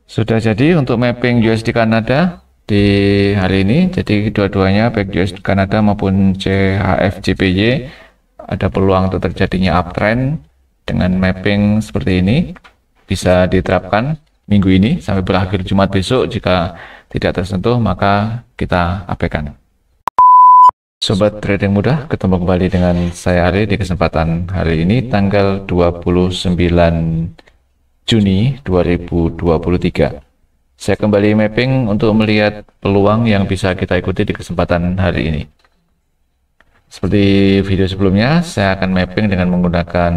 Sudah jadi untuk mapping USD Kanada di hari ini. Jadi dua-duanya baik USD Kanada maupun CHF-JPY ada peluang untuk terjadinya uptrend dengan mapping seperti ini. Bisa diterapkan minggu ini sampai berakhir Jumat besok. Jika tidak tersentuh maka kita abaikan. Sobat trading mudah, ketemu kembali dengan saya Ari di kesempatan hari ini tanggal 29 Juni 2023. Saya kembali mapping untuk melihat peluang yang bisa kita ikuti di kesempatan hari ini. Seperti video sebelumnya, saya akan mapping dengan menggunakan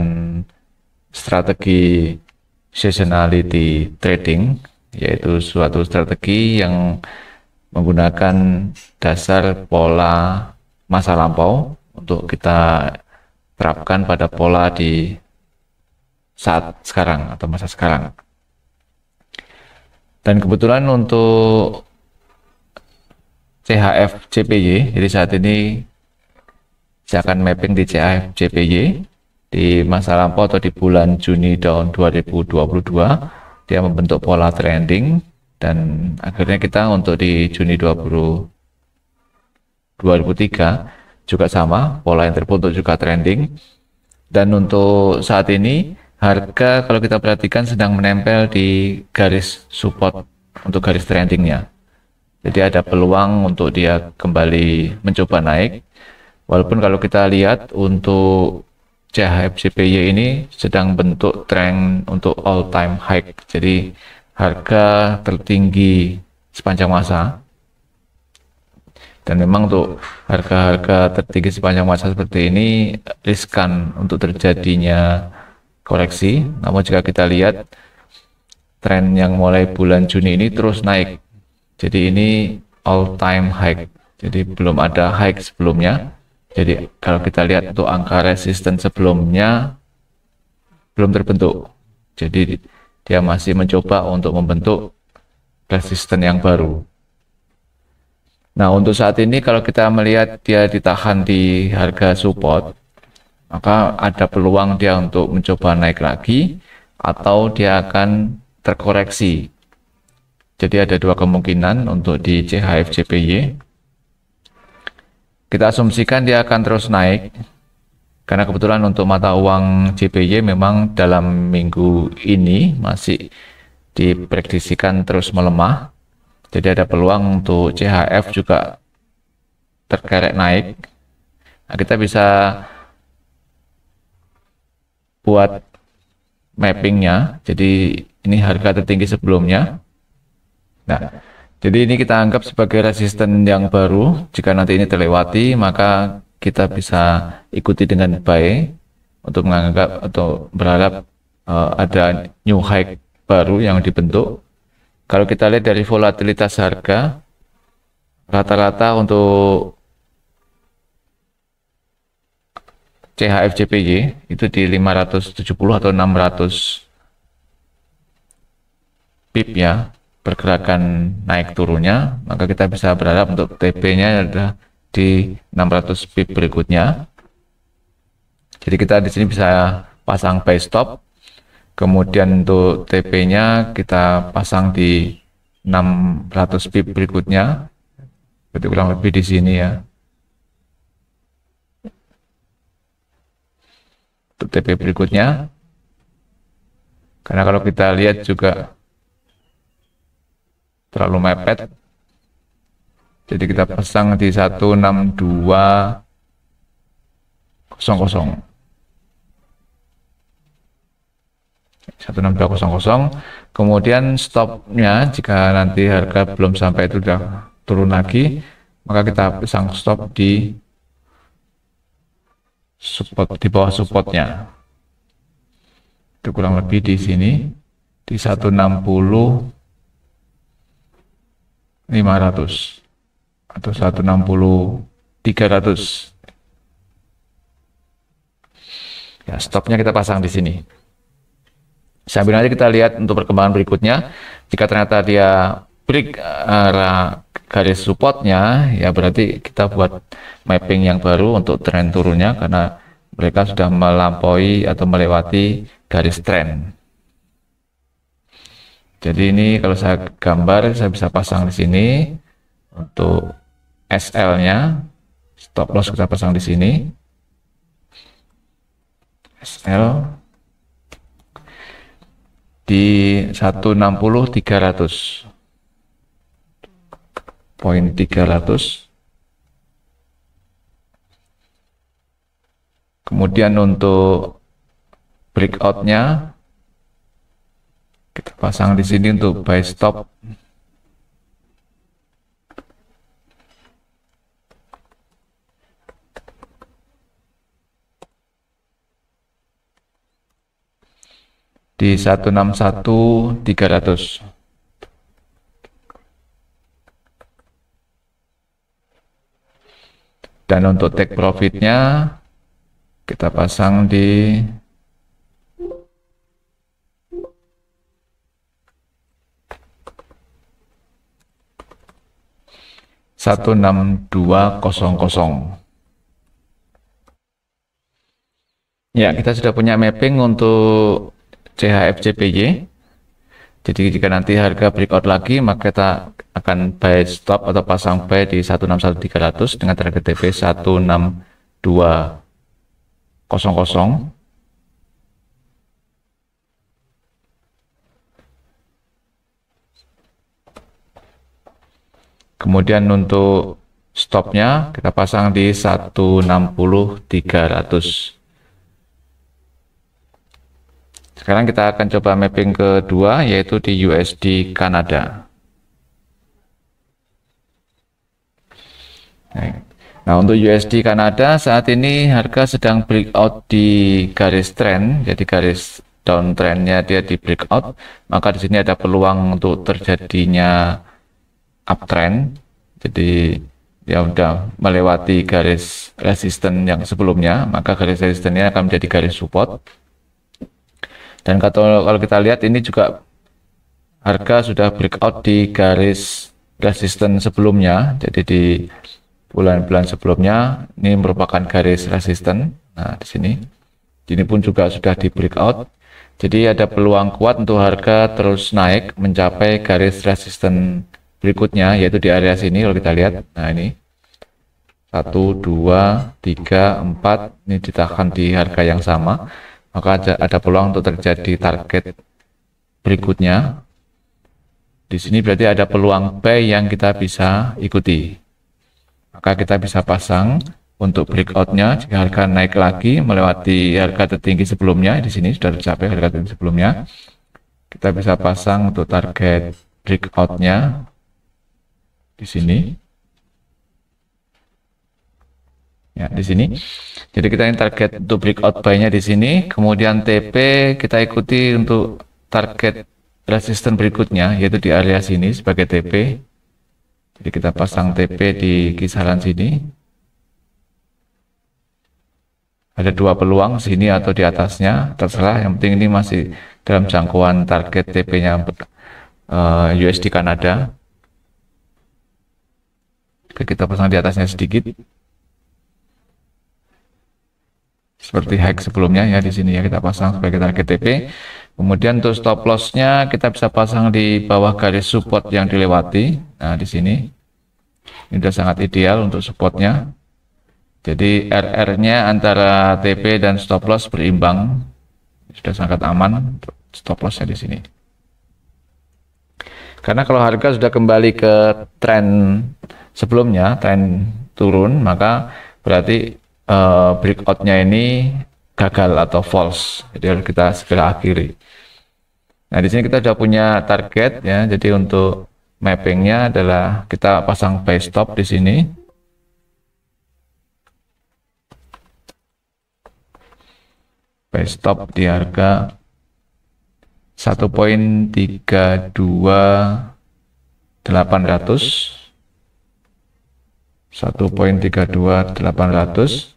strategi seasonality trading, yaitu suatu strategi yang menggunakan dasar pola masa lampau untuk kita terapkan pada pola di saat sekarang atau masa sekarang. Dan kebetulan untuk CHF JPY, jadi saat ini saya akan mapping di CHF JPY di masa lampau atau di bulan Juni tahun 2022. Dia membentuk pola trending dan akhirnya kita untuk di Juni 2003 juga sama, pola yang terbentuk juga trending. Dan untuk saat ini harga kalau kita perhatikan sedang menempel di garis support untuk garis trendingnya. Jadi ada peluang untuk dia kembali mencoba naik. Walaupun kalau kita lihat untuk CHF JPY ini sedang bentuk trend untuk all time high. Jadi harga tertinggi sepanjang masa. Dan memang untuk harga-harga tertinggi sepanjang masa seperti ini riskan untuk terjadinya koreksi. Namun jika kita lihat tren yang mulai bulan Juni ini terus naik. Jadi ini all time high. Jadi belum ada high sebelumnya. Jadi kalau kita lihat untuk angka resisten sebelumnya belum terbentuk. Jadi dia masih mencoba untuk membentuk resisten yang baru. Nah, untuk saat ini kalau kita melihat dia ditahan di harga support, maka ada peluang dia untuk mencoba naik lagi atau dia akan terkoreksi. Jadi ada dua kemungkinan untuk di CHF JPY. Kita asumsikan dia akan terus naik karena kebetulan untuk mata uang JPY memang dalam minggu ini masih diprediksikan terus melemah. Jadi ada peluang untuk CHF juga terkerek naik. Nah, kita bisa buat mappingnya. Jadi ini harga tertinggi sebelumnya. Nah, jadi ini kita anggap sebagai resisten yang baru. Jika nanti ini terlewati, maka kita bisa ikuti dengan buy untuk menganggap atau berharap ada new high baru yang dibentuk. Kalau kita lihat dari volatilitas harga, rata-rata untuk CHF JPY itu di 570 atau 600 pip ya, pergerakan naik turunnya, maka kita bisa berharap untuk TP-nya adalah di 600 pip berikutnya. Jadi kita di sini bisa pasang buy stop. Kemudian untuk TP-nya kita pasang di 600 pip berikutnya. Berarti kurang lebih di sini ya. Untuk TP berikutnya. Karena kalau kita lihat juga terlalu mepet. Jadi kita pasang di 16200. 16200, kemudian stopnya jika nanti harga belum sampai itu sudah turun lagi, maka kita pasang stop di support, di bawah supportnya. Itu kurang lebih di sini di 160.500 atau 160.300. Ya, stopnya kita pasang di sini. Sambil nanti kita lihat untuk perkembangan berikutnya. Jika ternyata dia break arah garis supportnya, ya berarti kita buat mapping yang baru untuk tren turunnya karena mereka sudah melampaui atau melewati garis tren. Jadi ini kalau saya gambar, saya bisa pasang di sini untuk SL-nya, stop loss kita pasang di sini, SL di 160.300, poin 300. Kemudian untuk breakout-nya kita pasang di sini untuk buy stop di 161.300. Dan untuk take profitnya kita pasang di 16200. Ya, kita sudah punya mapping untuk CHFCPY. Jadi jika nanti harga breakout lagi, maka kita akan buy stop atau pasang buy di 161.300 dengan target TP 16200. Kemudian untuk stopnya kita pasang di 160.300. Sekarang kita akan coba mapping kedua, yaitu di USD Kanada. Nah, untuk USD Kanada saat ini harga sedang breakout di garis trend, jadi garis downtrendnya dia di breakout, maka di sini ada peluang untuk terjadinya uptrend. Jadi dia udah melewati garis resisten yang sebelumnya, maka garis resistennya akan menjadi garis support. Dan kalau kita lihat ini juga harga sudah breakout di garis resisten sebelumnya, jadi di bulan-bulan sebelumnya ini merupakan garis resisten. Nah, di sini pun juga sudah di breakout. Jadi ada peluang kuat untuk harga terus naik mencapai garis resisten berikutnya, yaitu di area sini. Kalau kita lihat, nah ini 1, 2, 3, 4 ini ditahan di harga yang sama, maka ada peluang untuk terjadi target berikutnya. Di sini berarti ada peluang buy yang kita bisa ikuti. Maka kita bisa pasang untuk breakoutnya jika harga naik lagi melewati harga tertinggi sebelumnya. Di sini sudah tercapai harga tertinggi sebelumnya. Kita bisa pasang untuk target breakoutnya di sini. Ya, di sini. Jadi kita ini target untuk breakout buy-nya di sini, kemudian TP kita ikuti untuk target resisten berikutnya, yaitu di area sini sebagai TP. Jadi kita pasang TP di kisaran sini. Ada dua peluang, sini atau di atasnya, terserah. Yang penting ini masih dalam jangkauan target TP-nya USD Kanada. Oke, kita pasang di atasnya sedikit. Seperti high sebelumnya ya, di sini ya kita pasang sebagai target TP. Kemudian untuk stop loss-nya kita bisa pasang di bawah garis support yang dilewati. Nah, di sini ini sudah sangat ideal untuk supportnya. Jadi RR-nya antara TP dan stop loss berimbang. Sudah sangat aman untuk stop loss-nya di sini. Karena kalau harga sudah kembali ke tren sebelumnya, tren turun, maka berarti breakout-nya ini gagal atau false. Jadi harus kita segera akhiri. Nah, di sini kita sudah punya target ya. Jadi untuk mappingnya adalah kita pasang buy stop di sini. Buy stop di harga 1.32800. 1.32800.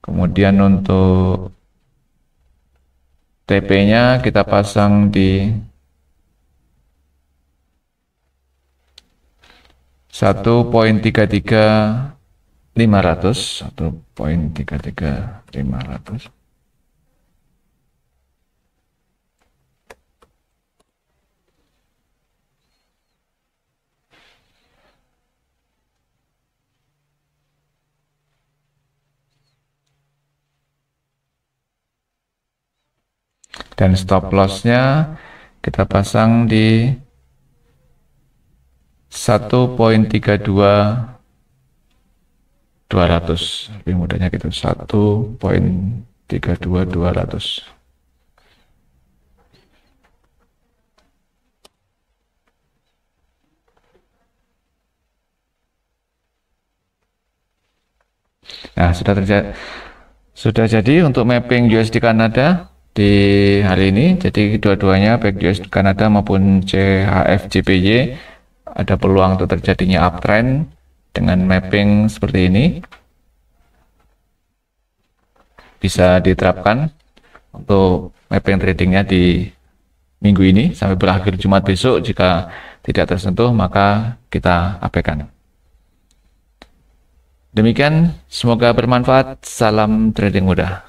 Kemudian untuk TP-nya kita pasang di 1.33500. 1.33500. Dan stop lossnya kita pasang di 1.32200. Lebih mudahnya gitu, 1.32200. Nah, sudah jadi untuk mapping USD Kanada di hari ini. Jadi dua-duanya baik USD Kanada maupun CHF JPY ada peluang untuk terjadinya uptrend dengan mapping seperti ini. Bisa diterapkan untuk mapping tradingnya di minggu ini sampai berakhir Jumat besok. Jika tidak tersentuh maka kita abaikan. Demikian, semoga bermanfaat. Salam trading mudah.